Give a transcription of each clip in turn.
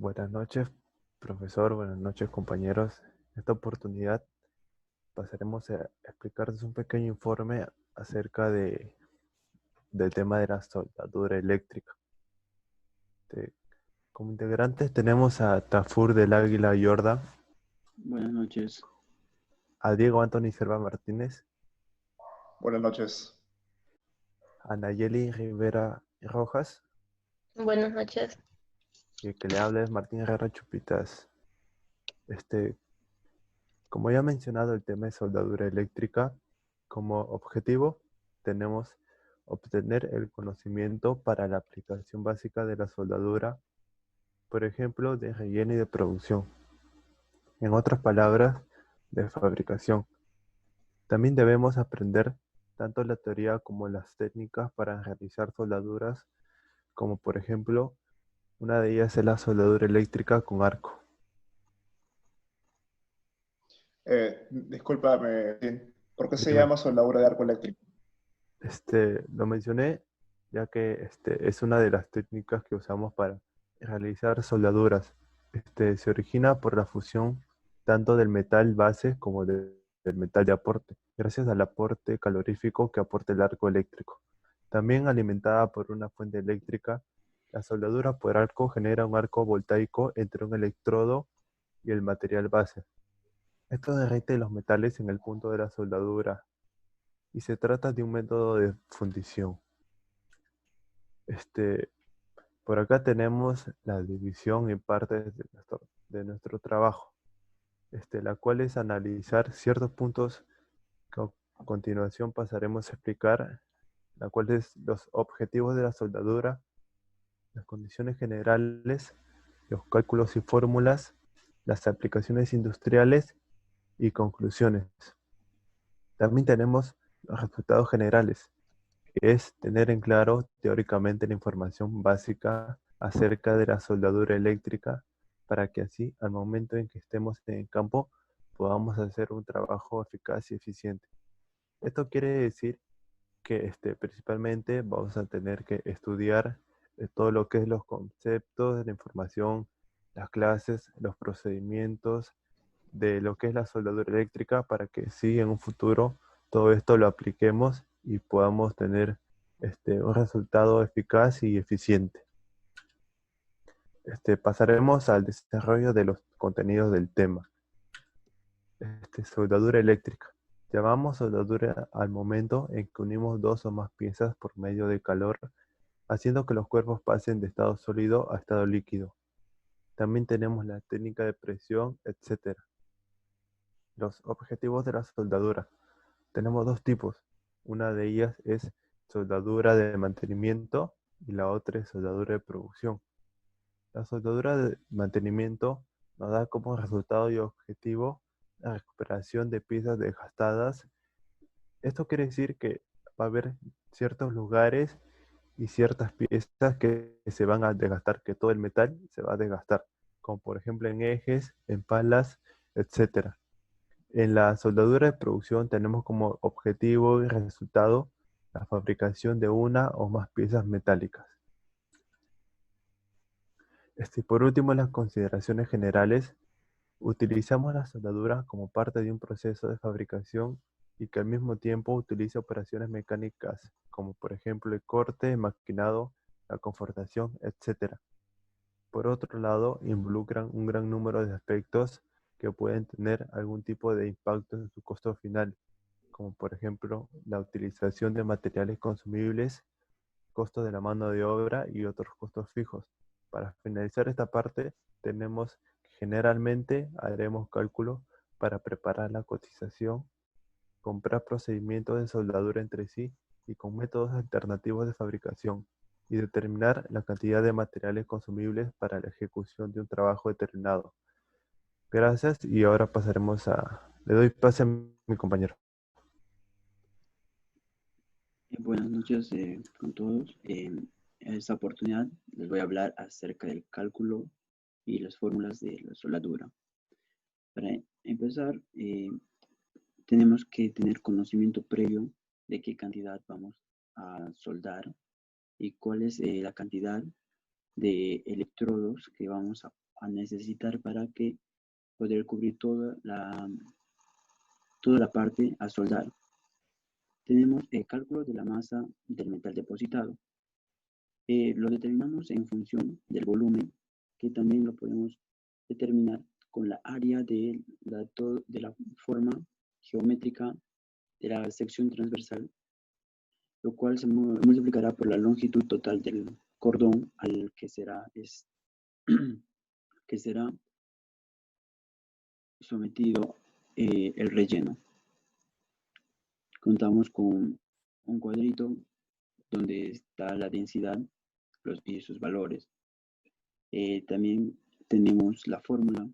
Buenas noches, profesor. Buenas noches, compañeros. En esta oportunidad pasaremos a explicarles un pequeño informe acerca del tema de la soldadura eléctrica. Este, Como integrantes tenemos a Tafur del Águila Yorda, Buenas noches. a Diego Anthony Serva Martínez, Buenas noches. a Nayeli Rivera Rojas, Buenas noches. y el que le habla es Martín Herrera Chupitas. Como ya he mencionado, el tema de soldadura eléctrica, como objetivo tenemos obtener el conocimiento para la aplicación básica de la soldadura, por ejemplo, de relleno y de producción. En otras palabras, de fabricación. También debemos aprender tanto la teoría como las técnicas para realizar soldaduras, como por ejemplo, una de ellas es la soldadura eléctrica con arco. Discúlpame, ¿por qué se Dime. llama soldadura de arco eléctrico? Lo mencioné ya que es una de las técnicas que usamos para realizar soldaduras. Se origina por la fusión tanto del metal base como del metal de aporte, gracias al aporte calorífico que aporta el arco eléctrico. También alimentada por una fuente eléctrica, la soldadura por arco genera un arco voltaico entre un electrodo y el material base. Esto derrite los metales en el punto de la soldadura y se trata de un método de fundición. Por acá tenemos la división en partes de nuestro trabajo, la cual es analizar ciertos puntos que a continuación pasaremos a explicar, la cual es los objetivos de la soldadura, las condiciones generales, los cálculos y fórmulas, las aplicaciones industriales y conclusiones. También tenemos los resultados generales, que es tener en claro teóricamente la información básica acerca de la soldadura eléctrica para que así, al momento en que estemos en el campo, podamos hacer un trabajo eficaz y eficiente. Esto quiere decir que principalmente vamos a tener que estudiar todo lo que es los conceptos de la información, las clases, los procedimientos de lo que es la soldadura eléctrica para que sí en un futuro todo esto lo apliquemos y podamos tener un resultado eficaz y eficiente. Pasaremos al desarrollo de los contenidos del tema. Soldadura eléctrica. Llamamos soldadura al momento en que unimos dos o más piezas por medio de calor, haciendo que los cuerpos pasen de estado sólido a estado líquido. También tenemos la técnica de presión, etc. Los objetivos de la soldadura. Tenemos dos tipos. Una de ellas es soldadura de mantenimiento y la otra es soldadura de producción. La soldadura de mantenimiento nos da como resultado y objetivo la recuperación de piezas desgastadas. Esto quiere decir que va a haber ciertos lugares y ciertas piezas que se van a desgastar, que todo el metal se va a desgastar, como por ejemplo en ejes, en palas, etc. En la soldadura de producción tenemos como objetivo y resultado la fabricación de una o más piezas metálicas. Por último, en las consideraciones generales, utilizamos la soldadura como parte de un proceso de fabricación y que al mismo tiempo utiliza operaciones mecánicas, como por ejemplo el corte, el maquinado, la confortación, etc. Por otro lado, involucran un gran número de aspectos que pueden tener algún tipo de impacto en su costo final, como por ejemplo la utilización de materiales consumibles, costo de la mano de obra y otros costos fijos. Para finalizar esta parte, tenemos que generalmente haremos cálculo para preparar la cotización, comprar procedimientos de soldadura entre sí y con métodos alternativos de fabricación, y determinar la cantidad de materiales consumibles para la ejecución de un trabajo determinado. Gracias y ahora pasaremos le doy pase a mi compañero. Buenas noches con todos. En esta oportunidad les voy a hablar acerca del cálculo y las fórmulas de la soldadura. Para empezar, tenemos que tener conocimiento previo de qué cantidad vamos a soldar y cuál es la cantidad de electrodos que vamos a a necesitar para que poder cubrir toda la parte a soldar. Tenemos el cálculo de la masa del metal depositado. Lo determinamos en función del volumen, que también lo podemos determinar con la área de la forma geométrica de la sección transversal, lo cual se multiplicará por la longitud total del cordón al que será sometido el relleno. Contamos con un cuadrito donde está la densidad y sus valores. También tenemos la fórmula,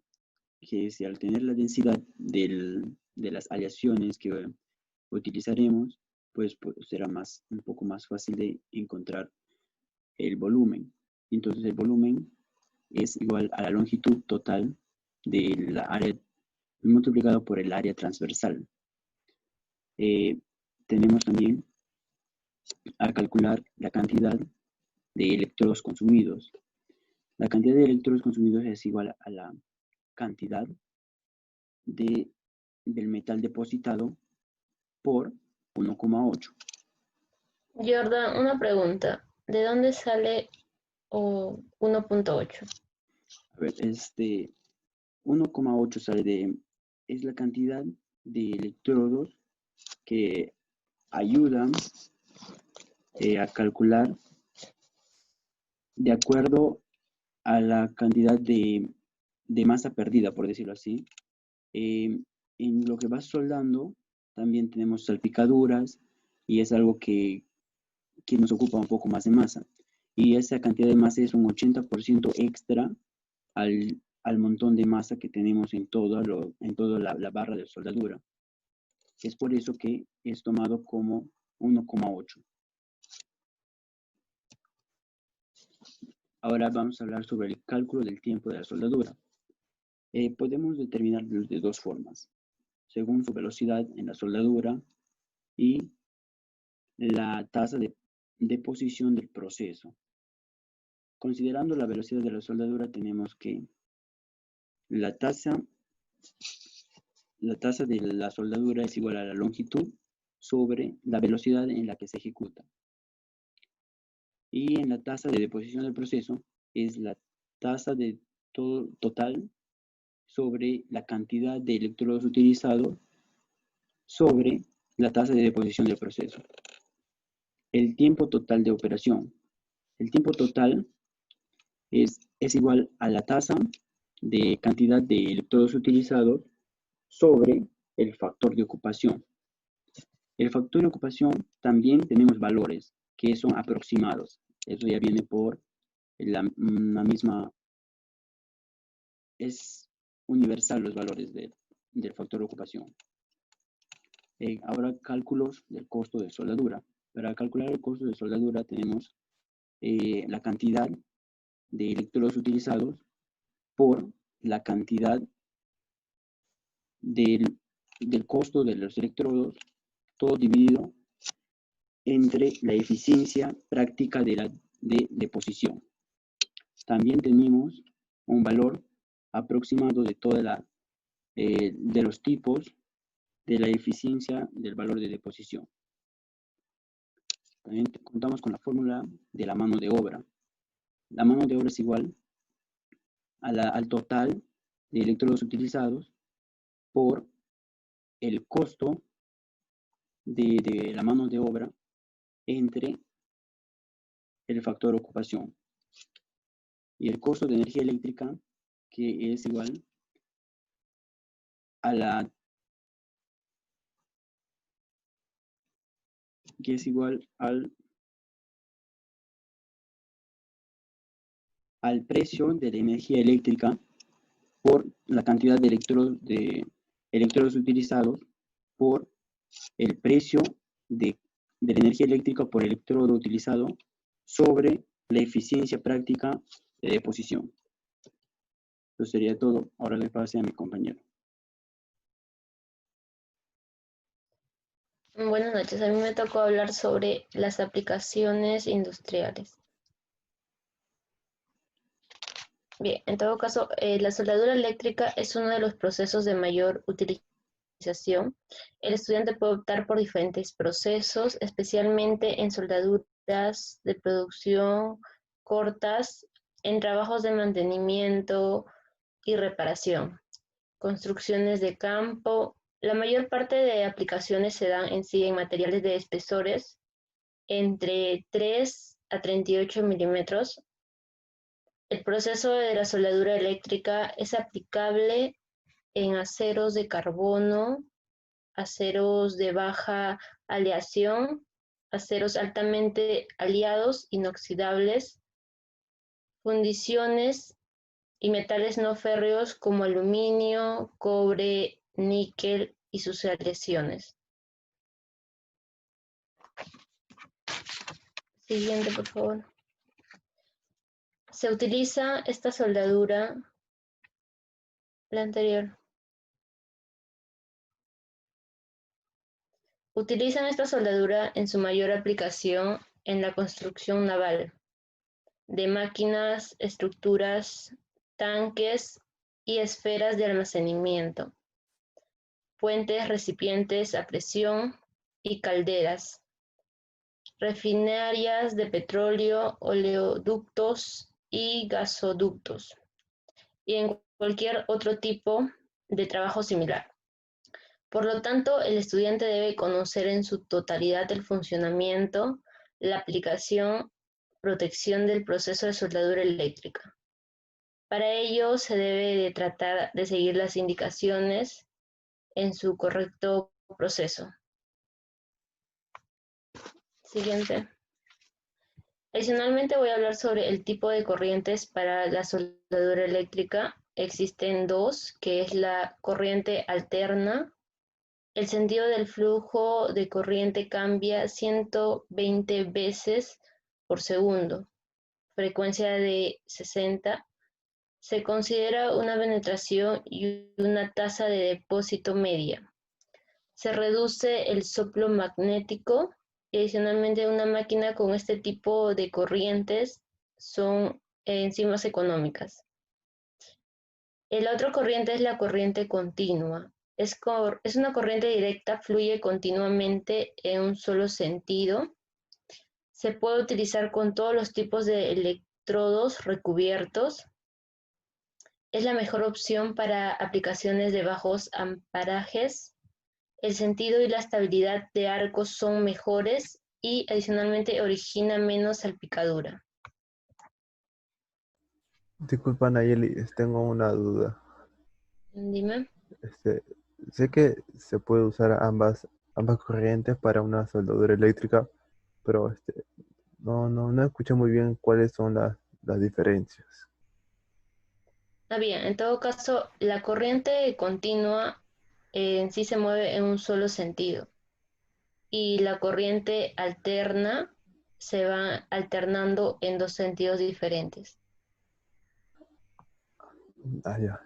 que es al tener la densidad de las aleaciones que utilizaremos, pues será un poco más fácil de encontrar el volumen. Entonces el volumen es igual a la longitud total de la área multiplicado por el área transversal. Tenemos también a calcular la cantidad de electrodos consumidos. La cantidad de electrodos consumidos es igual a la cantidad del metal depositado por 1,8. Jordan, una pregunta. ¿De dónde sale 1.8? A ver, 1,8 es la cantidad de electrodos que ayudan a calcular de acuerdo a la cantidad de masa perdida, por decirlo así. En lo que va soldando también tenemos salpicaduras y es algo que nos ocupa un poco más de masa. Y esa cantidad de masa es un 80% extra al montón de masa que tenemos en toda la barra de soldadura. Es por eso que es tomado como 1,8. Ahora vamos a hablar sobre el cálculo del tiempo de la soldadura. Podemos determinarlo de dos formas, según su velocidad en la soldadura y la tasa de deposición del proceso. Considerando la velocidad de la soldadura, tenemos que la tasa de la soldadura es igual a la longitud sobre la velocidad en la que se ejecuta. Y en la tasa de deposición del proceso es la tasa de total sobre la cantidad de electrodos utilizados sobre la tasa de deposición del proceso. El tiempo total de operación. El tiempo total es igual a la tasa de cantidad de electrodos utilizados sobre el factor de ocupación. El factor de ocupación también tenemos valores que son aproximados. Eso ya viene por la misma, es universal los valores del factor de ocupación. Ahora cálculos del costo de soldadura. Para calcular el costo de soldadura tenemos la cantidad de electrodos utilizados por la cantidad del costo de los electrodos, todo dividido entre la eficiencia práctica de deposición. También tenemos un valor aproximado de de los tipos de la eficiencia del valor de deposición. También contamos con la fórmula de la mano de obra. La mano de obra es igual al total de electrodos utilizados por el costo de la mano de obra entre el factor ocupación. Y el costo de energía eléctrica, que es igual al precio de la energía eléctrica por la cantidad de electrodos utilizados por el precio de la energía eléctrica por electrodo utilizado sobre la eficiencia práctica de deposición. Eso sería todo. Ahora le paso a mi compañero. Buenas noches. A mí me tocó hablar sobre las aplicaciones industriales. Bien, en todo caso, la soldadura eléctrica es uno de los procesos de mayor utilización. El estudiante puede optar por diferentes procesos, especialmente en soldaduras de producción cortas, en trabajos de mantenimiento y reparación, construcciones de campo. La mayor parte de aplicaciones se dan en sí en materiales de espesores entre 3 a 38 milímetros. El proceso de la soldadura eléctrica es aplicable en aceros de carbono, aceros de baja aleación, aceros altamente aliados, inoxidables, fundiciones y metales no férreos como aluminio, cobre, níquel y sus aleaciones. Siguiente, por favor. Se utiliza esta soldadura, la anterior. Utilizan esta soldadura en su mayor aplicación en la construcción naval, de máquinas, estructuras, tanques y esferas de almacenamiento, puentes, recipientes a presión y calderas, refinarias de petróleo, oleoductos y gasoductos, y en cualquier otro tipo de trabajo similar. Por lo tanto, el estudiante debe conocer en su totalidad el funcionamiento, la aplicación, protección del proceso de soldadura eléctrica. Para ello, se debe de tratar de seguir las indicaciones en su correcto proceso. Siguiente. Adicionalmente, voy a hablar sobre el tipo de corrientes para la soldadura eléctrica. Existen dos, que es la corriente alterna. El sentido del flujo de corriente cambia 120 veces por segundo, frecuencia de 60. Se considera una penetración y una tasa de depósito media. Se reduce el soplo magnético y adicionalmente una máquina con este tipo de corrientes son enzimas económicas. La otra corriente es la corriente continua. Es una corriente directa, fluye continuamente en un solo sentido. Se puede utilizar con todos los tipos de electrodos recubiertos. Es la mejor opción para aplicaciones de bajos amperajes. El sentido y la estabilidad de arcos son mejores y adicionalmente origina menos salpicadura. Disculpa, Nayeli, tengo una duda. Dime. Este, sé que se puede usar ambas corrientes para una soldadura eléctrica, pero no escuché muy bien cuáles son las diferencias. Bien, en todo caso, la corriente continua en sí se mueve en un solo sentido y la corriente alterna se va alternando en dos sentidos diferentes. Ah, ya,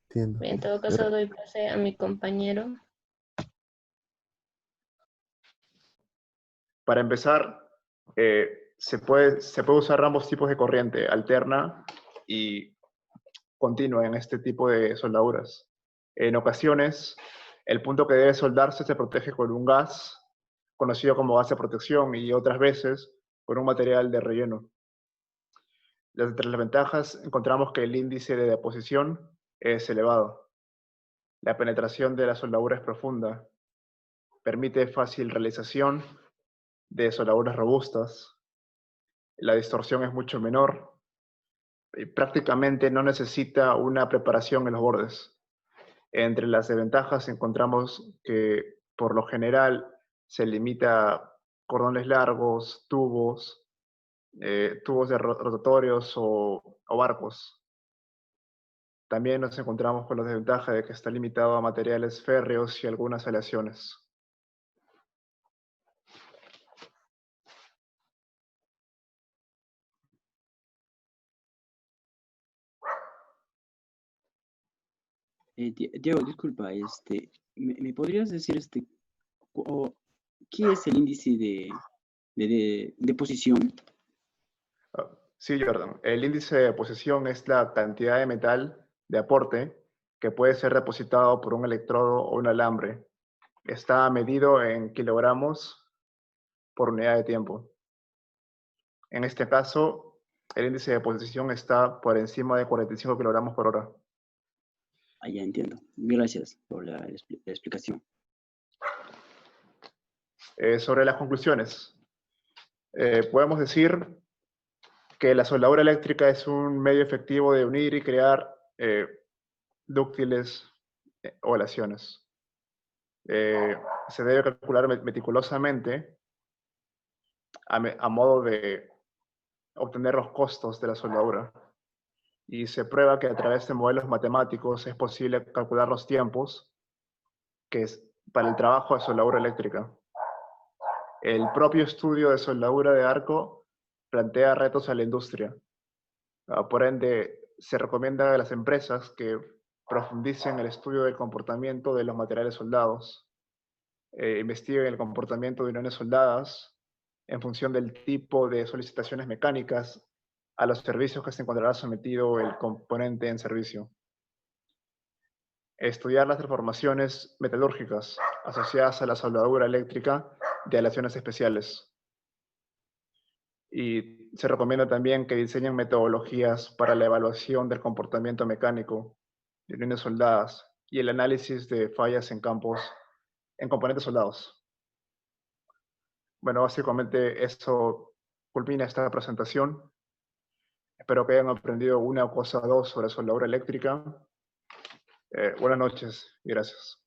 entiendo. En todo caso, Pero, doy pase a mi compañero. Para empezar, se puede usar ambos tipos de corriente, alterna y continua en este tipo de soldaduras. En ocasiones, el punto que debe soldarse se protege con un gas, conocido como gas de protección, y otras veces con un material de relleno. Entre las ventajas encontramos que el índice de deposición es elevado. La penetración de la soldadura es profunda. Permite fácil realización de soldaduras robustas. La distorsión es mucho menor y prácticamente no necesita una preparación en los bordes. Entre las desventajas encontramos que por lo general se limita a cordones largos, tubos de rotatorios o barcos. También nos encontramos con la desventaja de que está limitado a materiales férreos y algunas aleaciones. Diego, disculpa, ¿me podrías decir qué es el índice de posición? Sí, Jordan. El índice de deposición es la cantidad de metal de aporte que puede ser depositado por un electrodo o un alambre. Está medido en kilogramos por unidad de tiempo. En este caso, el índice de deposición está por encima de 45 kilogramos por hora. Ah, ya entiendo. Gracias por la explicación. Sobre las conclusiones, podemos decir que la soldadura eléctrica es un medio efectivo de unir y crear dúctiles o aleaciones. Se debe calcular meticulosamente a modo de obtener los costos de la soldadura. Y se prueba que a través de modelos matemáticos es posible calcular los tiempos que es para el trabajo de soldadura eléctrica. El propio estudio de soldadura de arco plantea retos a la industria. Por ende, se recomienda a las empresas que profundicen el estudio del comportamiento de los materiales soldados, investiguen el comportamiento de uniones soldadas en función del tipo de solicitaciones mecánicas a los servicios que se encontrará sometido el componente en servicio. Estudiar las transformaciones metalúrgicas asociadas a la soldadura eléctrica de aleaciones especiales. Y se recomienda también que diseñen metodologías para la evaluación del comportamiento mecánico de uniones soldadas y el análisis de fallas en componentes soldados. Bueno, básicamente eso culmina esta presentación. Espero que hayan aprendido una cosa o dos sobre soldadura eléctrica. Buenas noches y gracias.